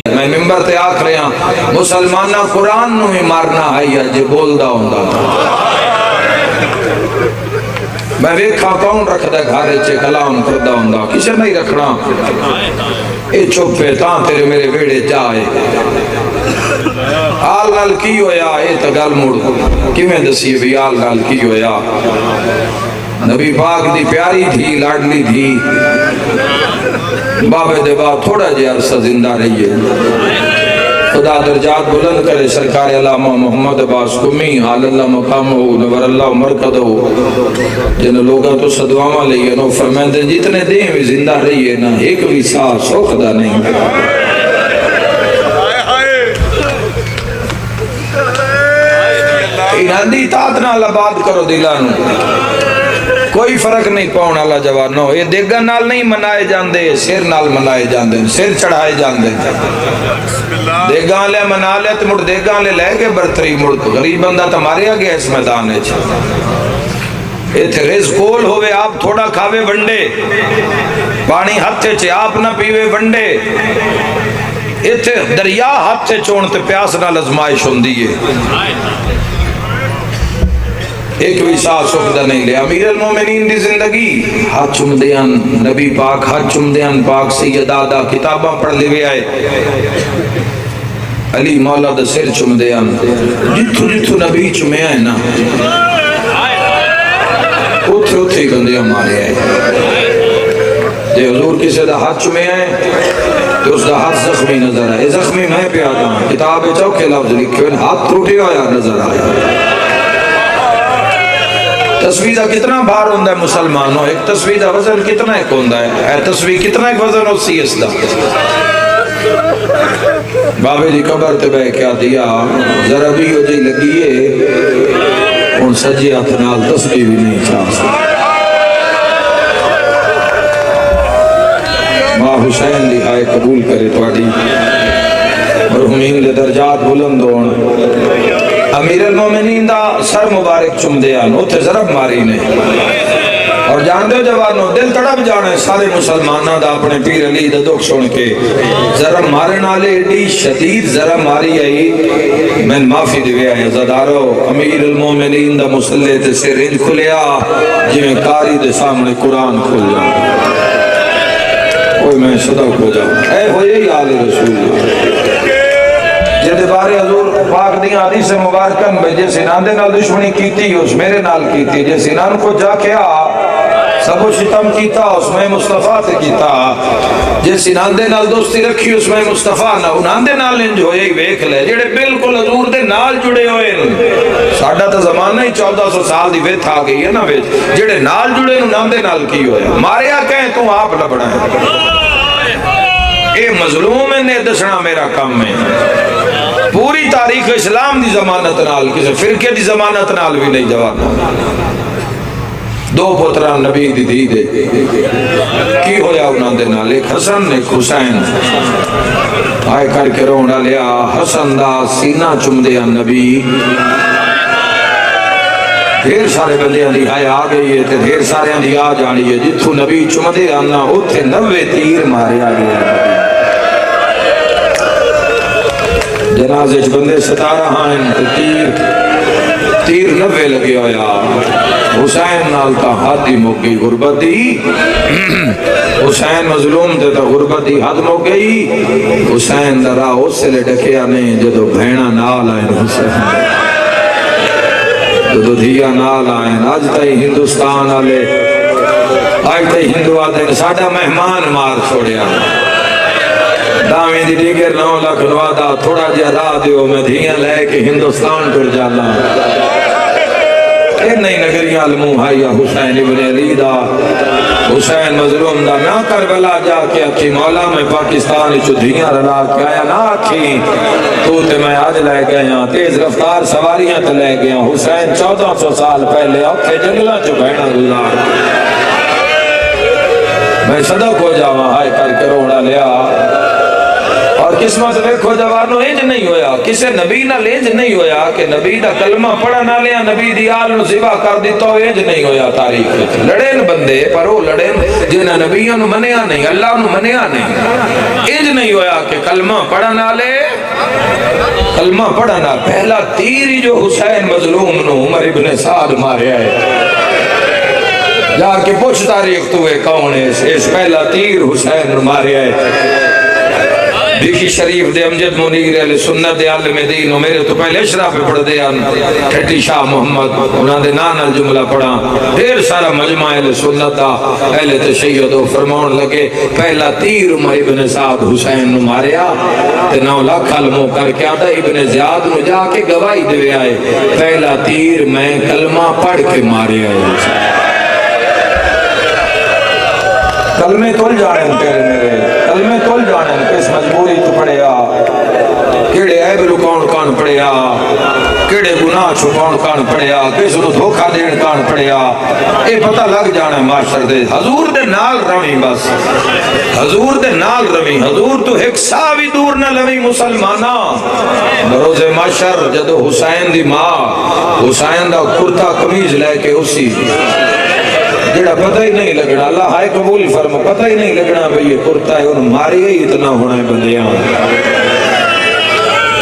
میں ممبر تے آکھ رہا مسلمانہ قرآن نو ہی مارنا ہے یا جے بولدا ہوندا میں ویکھا کون رکھدا گھارے چے کلام کردہ ہوندا کسے نہیں رکھنا اے چھپے تاں تیرے میرے ویڑے جائے آل نال کی ہویا اے تا گل مڑ کیویں دسی بھی آل نال کی ہویا نبی پاک دی پیاری تھی لاڈلی تھی بابے دے بعد تھوڑا جے عرصہ زندہ رہی ہے خدا درجات بلند کرے سرکار علامہ محمد عباس قمی حال اللہ مقام ہو نور اللہ مرکد ہو جن لوگاں تو صدوامہ لئیے نو فرمیندے جتنے دیں بھی زندہ رہی ہے نا ایک بھی سا سوکھدہ نہیں انہاندی تاتنا لباد کرو دلانو کوئی فرق نہیں پاؤن اللہ جوانو یہ دیگا نال نہیں منائے جاندے سر نال منائے جاندے سر چڑھائے جاندے دیگا لے منا لے تو مڑ دیگا لے کے برتری مڑ غریب بندہ تمہارے آگے اس میدان ہے ایتھے رز کول ہوئے آپ تھوڑا کھاوے ونڈے پانی ہتھے چھے آپ نہ پیوے ونڈے ایتھے دریا ہتھے چونتے پیاس نہ لزمائش ہوندی ہے ایک بھی ساتھ سکھدہ نہیں لے امیر المومنین دی زندگی ہاتھ چم دیاں نبی پاک ہاتھ چم دیاں پاک سید آدھا کتاباں پڑھ لیوے آئے علی مولا دا سر چم دیاں جتھو جتھو نبی چمے آئے نا اتھے اتھے گندے ہمارے آئے جے حضور کسے دا ہاتھ چمے آئے تو اس دا ہاتھ زخمی نظر آئے زخمی میں پیادا ہوں کتاب چوکے لفظ لکھے ہاتھ ٹوٹے آیا نظر آیا تصویر دا کتنا بھار ہوندہ ہے مسلمانوں ایک تصویر دا وزن کتنا ایک ہوندہ ہے اے تصویر کتنا ایک وزن ہو سی اس دا بابے جی قبر تے بے کیا دیا ذرا بھی ہو جی لگیے ان سجی اتنال تصویر بھی نہیں چاہ سکتا ماں حسین لہائے قبول کرے توڑی مرحومین دے درجات بلند ہون امیر المومنین دا سر مبارک چم دیا نو تے ضرب ماری نے اور جان دے جوانو دل تڑپ جانے سارے مسلمانہ دا اپنے پیر علی دا دکھ سن کے ضرب مارنا لے ایڈی شدید ضرب ماری آئی میں معافی دوے آئے زدارو امیر المومنین دا مسلح تے سے رنج کھلیا جویں کاری دے سامنے قرآن کھل جا اوہ میں صدق ہو جاؤں اے ہوئے ہی آل رسول جدے بارے حضور پاک دی حدیث مبارکن میں جے سنان دے نال دشمنی کیتی اس میرے نال کیتی جے سنان کو جا کیا سب و شتم کیتا اس میں مصطفیٰ تے کیتا جے سنان دے نال دوستی رکھی اس میں مصطفیٰ نہ انہاں دے نال انج ہوئے ہی ویکھ لے جڑے بالکل حضور دے نال جڑے ہوئے ساڑھا تا زمانہ ہی 1400 سال دی ویتھ آ گئی ہے نا ویتھ جڑے نال جڑے انہاں دے نال کی ہوئے ماریا کہیں تو آپ لبڑا ہے اے مظلوم نے دسنا میرا کام میں پوری تاریخ اسلام دی ضمانت نال کسی فرقے دی ضمانت نال بھی نہیں جوانا دو پتران نبی دی دی دے کی ہویا انہاں دے نال ایک حسن ایک حسین آئے کر کے رونا لیا حسن دا سینہ چم دیا نبی ڈھیر سارے بندے دی آئے آ گئی ہے ڈھیر سارے دی آ جانی ہے جتھو نبی چم دے آنا اتھے 90 تیر مارے آ گئے ہیں جنازے بندے 17 ہیں تیر 90 لگے ہویا حسین نال تا حدی موگئی غربت دی حسین مظلوم دے تا غربت دی حد موگئی حسین درہ اس سے لے ڈکیا نہیں جدو بھینا نال آئین حسین جدو دھیا نال آئین آج تائی ہندوستان آلے آج تائی ہندو آدھے ساڑھا مہمان مار چھوڑیا دامی دی دیگر 9 لاکھ نوادا تھوڑا جا راہ دیو میں دھیاں لے کے ہندوستان پر جانا اے نئی نگریاں علموں ہائیا حسین ابن علی دا حسین مظلوم دا نہ کربلا جا کے اکھی مولا میں پاکستان چو دھیاں رلا کے آیا نہ اکھی تو تے میں آج لے گیا تیز رفتار سواریاں تے لے گیا حسین 1400 سال پہلے اوکھے جنگلہ چو بہنا گزار میں صدق ہو جاواں ہائے کر کے روڑا لیا اور قسمت ویکھو جوانو انج نہیں ہویا کسے نبی نال انج نہیں ہویا کہ نبی دا کلمہ پڑھن والے نبی دی آل نو ذبح کر دتا انج نہیں ہویا تاریخ وچ لڑین بندے پر وہ لڑین جنہاں نبیوں نو منیا نہیں اللہ نو منیا نہیں انج نہیں ہویا کہ کلمہ پڑھن والے کلمہ پڑھنا پہلا تیر ہی جو حسین مظلوم نو عمر ابن سعد ماریا ہے جا کے پوچھ تاریخ تو ہے کون ہے اس پہلا تیر حسین نو ماریا ہے دیکھی شریف دے امجد منیر علیہ سنت دے عالم دین میرے تو پہلے اشراف پڑھ دے ٹھٹی شاہ محمد انہاں دے نانا جملہ پڑھا ڈھیر سارا مجمع علیہ سنت اہل تشیعہ فرماؤن لگے پہلا تیر عمر ابن سعد حسین نو ماریا تے 9 لاکھ علموں کر کے آتا ابن زیاد نو جا کے گواہی دے آئے پہلا تیر میں کلمہ پڑھ کے ماریا ہے کلمے تول جانے تیرے میرے کلمے تول جانے کس مجبوری تو پڑیا کیڑے عیب لکون کان پڑیا کیڑے گناہ چھپون کان پڑیا کس نو دھوکا دین کان پڑیا اے پتہ لگ جانا معاشر دے حضور دے نال روی بس حضور دے نال روی حضور تو ایک سا بھی دور نہ لوی مسلمانہ بروز معاشر جدو حسین دی ماں حسین دا کرتا قمیض لے کے اسی جڑا پتہ ہی نہیں لگنا اللہ ہائے قبول فرما پتہ ہی نہیں لگنا بھئی یہ کرتا ہے انہوں ماری ہی اتنا ہونا ہے بندیاں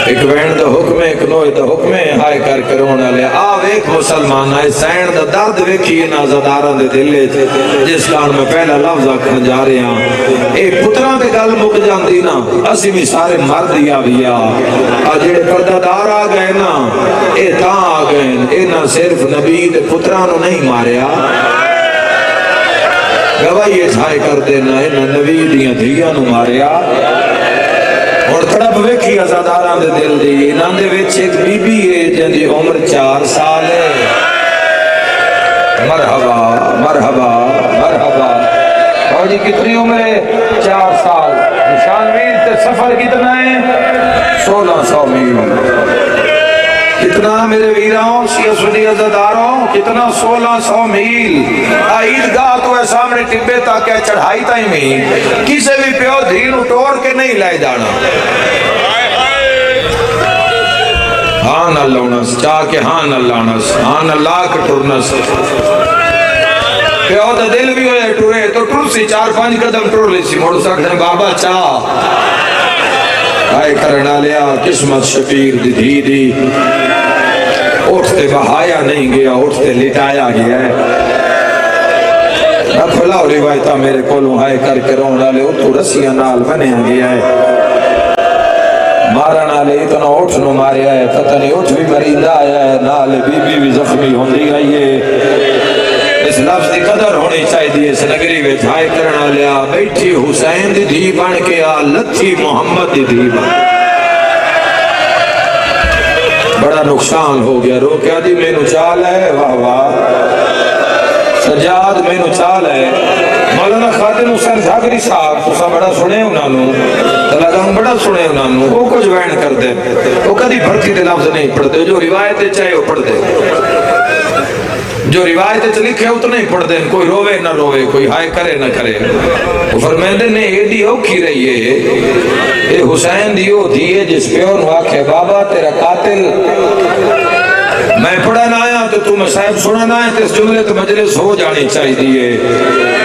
ایک بین دا حکم ہے ایک نوے دا حکم ہے ہائے کر کرونا لے آو ایک مسلمان آئے سین دا درد ویکھیے نازداران دے دلے تھے جس کان میں پہلا لفظ آکھن جا رہے ہیں اے پتران دے گل مک جان دی نا اسی بھی سارے مر دیا بھیا جڑے پردہ دار آ گئے نا اے تاں آ گئے اے نہ صرف نبی دے پترانو نہیں ماریا گواہی ٹھائے کر دینا ہے نبی دیاں دھیاں نو ماریا اور تڑپ ویکھی ازاداراں دے دل دی انہاں دے وچ ایک بی بی ہے جن دی عمر 4 سال ہے مرحبا مرحبا مرحبا اور جی کتنی عمر ہے 4 سال نشانویر تے سفر کتنا ہے 1600 میل کتنا میرے ویراؤں شیعہ سنی عزداروں کتنا 1600 میل عیدگاہ تو ہے سامنے ٹبے تک ہے چڑھائی تائی میں کسے بھی پیو دھین اٹھور کے نہیں لائے جانا ہاں نہ لونس چاہ کے ہاں نہ لونس ہاں نہ لاکھ ٹرنس پیو دا دل بھی ہوئے ٹورے تو ٹر سی 4-5 قدم ٹر لی سی موڑ سکتے بابا چاہ آئے کرنا لیا قسمت شبیر دی دھی دی اٹھتے بہایا نہیں گیا اٹھتے لٹایا گیا ہے اب کھلاؤ روایتہ میرے کولوں آئے کر کے رونا لے اتھو رسیاں نال بنے گیا ہے مارا نالے اتنا اٹھ نو ماریا ہے پتہ نہیں اٹھ بھی مریندہ آیا ہے نالے بی بی بھی زخمی ہوندی گئی ہے اس لفظ دی قدر ہونی چاہی دی اس نگری میں جھائے کرنا لیا بیٹھی حسین دی دھی بن کے آ لتھی محمد دی دھی بن بڑا نقصان ہو گیا رو کیا دی میں نو چال ہے واہ واہ سجاد میں نو چال ہے مولانا خادم حسین جھاگری صاحب تو سا بڑا سنے انہوں تلگان بڑا سنے انہوں وہ کچھ وین کر دے وہ کدی بھرتی دے لفظ نہیں پڑھتے جو روایتیں چاہے وہ پڑھ دے جو روایتیں لکھے اتنے ہی پڑھ دیں کوئی روے نہ روے کوئی ہائے کرے نہ کرے فرمیندے نے ایڈی اوکھی رہی ہے اے حسین دیو دیئے جس پیون واقع بابا تیرا قاتل میں پڑھنا آیا تو تم صاحب سننا ہے تو اس جملے تو مجلس ہو جانی چاہی دیئے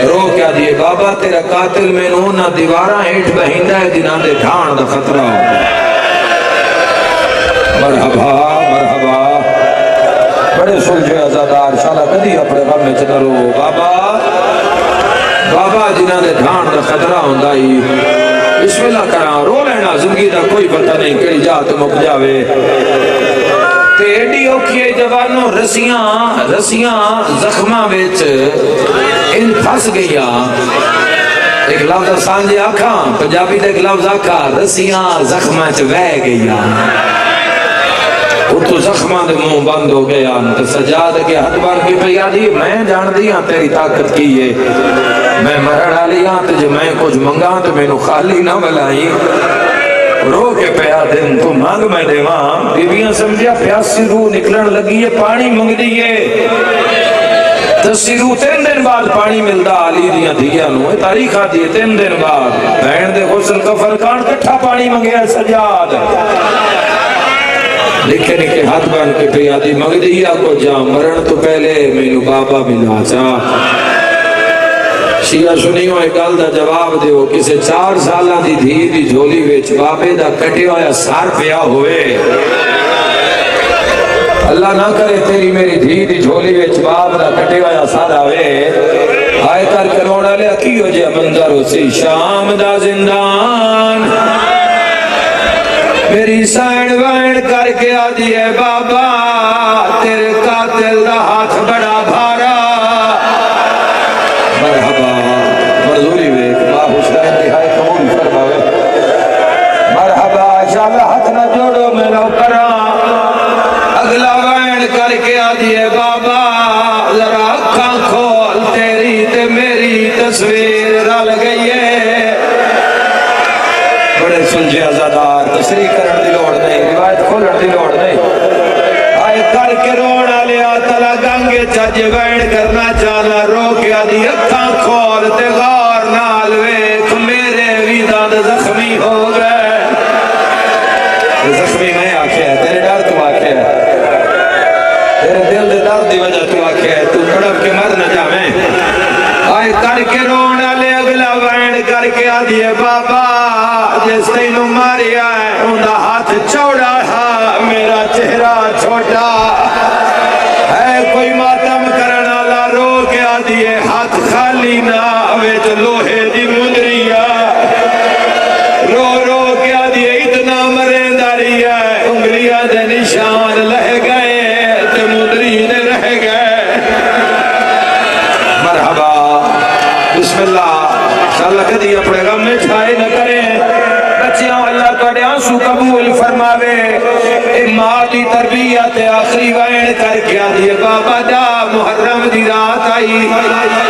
رو کیا دیئے بابا تیرا قاتل میں نونا دیوارہ ہیٹ بہندہ ہے دنہ دے ڈھان دا خطرہ مرحبا مرحبا بڑے سلجھے ازادار شالا کدی اپنے غم میں چنرو بابا بابا جنہ دے ڈھان دا خطرہ ہوندائی بسم اللہ کرا رو لینا زندگی دا کوئی پتہ نہیں کڑی جا تو مک جاوے تیڑی اوکھیے جوانوں رسیاں زخمہ بیچ ان پھس گیا ایک لفظ سانجے آکھاں پنجابی دے ایک لفظ آکھاں رسیاں زخمہ چ وے گیا تو زخمہ دے منہ بند ہو گیا تو سجاد کے ہاتھ بان کی پیا دی میں جان دیا تیری طاقت کی ہے میں مرڑا لیا تو جو میں کچھ منگا تو میں نو خالی نہ بلائی رو کے پیا دن تو مانگ میں دے وہاں بیبیاں سمجھیا پیاسی روح نکلن لگی ہے پانی منگ دیئے تسی روح 3 دن بعد پانی ملدا علی دیاں دھیاں نو تاریخ آتی ہے 3 دن بعد بہن دے غسل کا فرقان کٹھا پانی پانی منگیا سجاد نکے نکے ہاتھ بن کے پہ آدھی مگدیا کو جا مرن تو پہلے مینو بابا ملا چاہ شیعہ سنیوں ایک گل دا جواب دیو کسے 4 سالہ دی دھی دی جھولی ویچ بابے دا کٹے ہویا سار پیا ہوئے اللہ نہ کرے تیری میری دھی دی جھولی ویچ باب دا کٹے ہویا سار آوے آئے کر کروڑا لے اکیو جے منظر ہو سی شام دا زندان میری سائن وائن کر کے آدھی ہے بابا تیرے قاتل دا ہاتھ بڑا بھارا مرحبا مرزوری ویک ماں حسین انتہائی قبول فرماوے مرحبا شاءاللہ ہاتھ نہ جوڑو میں لو کرا اگلا وائن کر کے آدھی ہے بابا ذرا اکھاں کھول تیری تے میری تصویر رل گئی ہے بڑے سنجھے ازادار تشریح کرن دی لوڑ نہیں روایت کھولن دی لوڑ نہیں آئے کر کے روڑا لیا تلا گنگے چج وین کرنا چالا رو کے آدھی اکھاں کھول تے غار نال ویکھ میرے بھی داد زخمی ہو گئے زخمی میں آکھے ہے تیرے ڈر تو آکھے ہے تیرے دل دے درد دی وجہ تو آکھے ہے تو تڑپ کے مر نہ جاویں آئے کر کے روڑا لے اگلا وین کر کے آدھی ہے بابا جس تینو ماریا ہے اندھا ہاتھ چوڑا ہے میرا چہرہ چھوٹا ہے کوئی ماتم کرنا لا رو کے آدھی ہے ہاتھ خالی نہ ویچ لوہے دی مندریا رو رو کے آدھی ہے اتنا مرین داری ہے انگلیاں دے نشان لہ گئے تے مندری دے رہ گئے مرحبا بسم اللہ انشاءاللہ کدی اپنے غم میں چھائے نہ کریں بچیاں اللہ کڑے آنسو قبول فرماوے اے ماں دی تربیت آخری وین کر کے آدھی بابا دا محرم دی رات آئی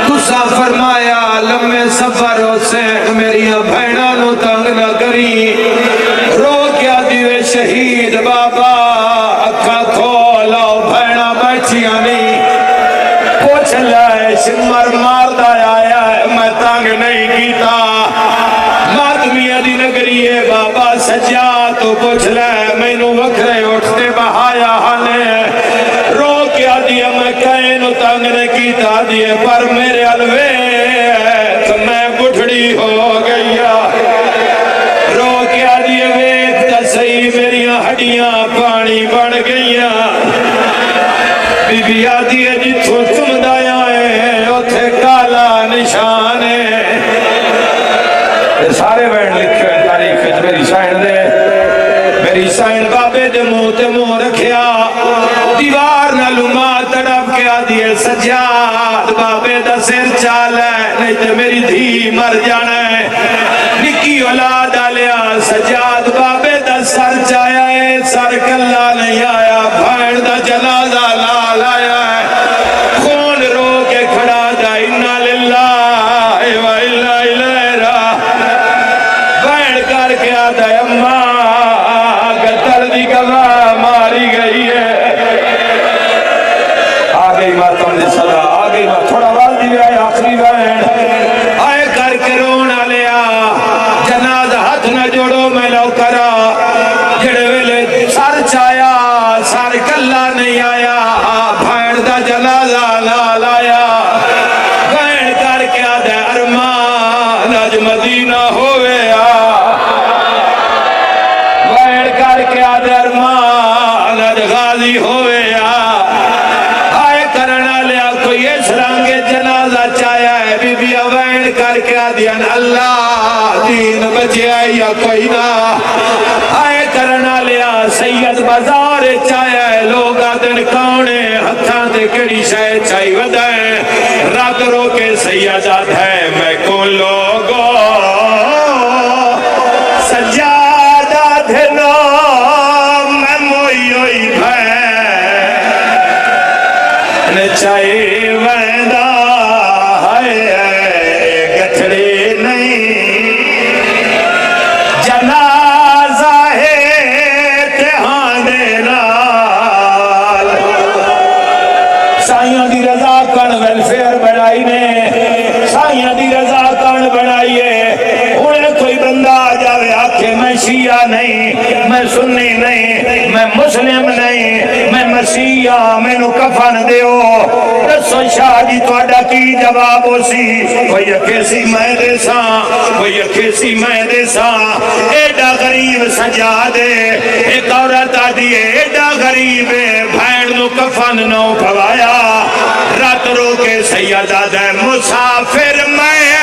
تسا فرمایا لمحے سفر حسین میریاں بھیناں نو تنگ نہ کری رو کے آدھی وے شہید بابا اکھا کھولا بھیناں بیٹھیاں نہیں پوچھ لائے شمر ماردہ آیا ہے میں تنگ نہیں کیتا ماتمیہ دی نگری ہے بابا سجا تو پوچھ لے میں نو وکھرے اٹھتے بہایا ہانے رو کیا دیا میں کہیں نو تنگ نے کیتا دیے پر میرے علوے تو میں بڑھڑی ہو گیا رو کیا دیے ویکھتا صحیح میریاں ہڈیاں پانی بڑھ گئیاں بی بی آدھی ہے جتھوں تم دایا ہے اتھے کالا نشان ہے سارے وین لکھے ہیں تاریخ میری سائن دے میری سائن بابے دے منہ رکھیا دیوار نہ لما تڑپ کے آدھی ہے سجاد بابے دا سر چال ہے نہیں تے میری دھی مر جانا ہے نکی اولاد آلیا سجاد بابے دا سر چایا ہے سر کلا نہیں آیا بھائن دا جنازہ لال آیا ہے خون رو کے کھڑا دا انہا للہ و الا الیرہ بھائن کر کے آدھا ہے اماں گتر دی گواہ ماری گئی ہے آگئی ماتم دی صدا آگئی ماتم تھوڑا آواز دی آئے آخری بھائن آئے کر کے رونا لیا جنازہ ہاتھ نہ جوڑو میں لو کرا جڑے ویلے سر چایا سر کلا نہیں آیا بھائن دا جنازہ لال آیا بھائن کر کے آدھے ارمان اج مدینہ ہوئے بھائن کر کے آدھے ارمان اج غازی ہوئے آئے کرنا لیا کوئی اس رنگ جنازہ چایا ہے بی بی بھائن کر کے آدھے اللہ دین بچے آئی یا کوئی نہ آئے کرنا لیا سید بازار چایا ہے لوگ آدن کونے ہتھاں دے کڑی شاہ چاہی ودائیں رات رو کے سیادات ہے میں کون لوگو سجادہ دھنو میں موئی ہوئی بھین چاہی ویندہ ہے گٹھڑی نہیں جناب آکھے میں شیعہ نہیں، میں سنی نہیں، میں مسلم نہیں، میں مسیحا، میں نو کفن دیو۔ دسو شاہ جی توڑا کی جواب ہو سی؟ وہ یکیسی میں دے ساں، وہ یکیسی میں دے ساں، ایڈا غریب سجا دے، ایک عورت آدھی ایڈا غریب بھین نو کفن نو پھوایا، رات رو کے سیدہ دے مسافر میں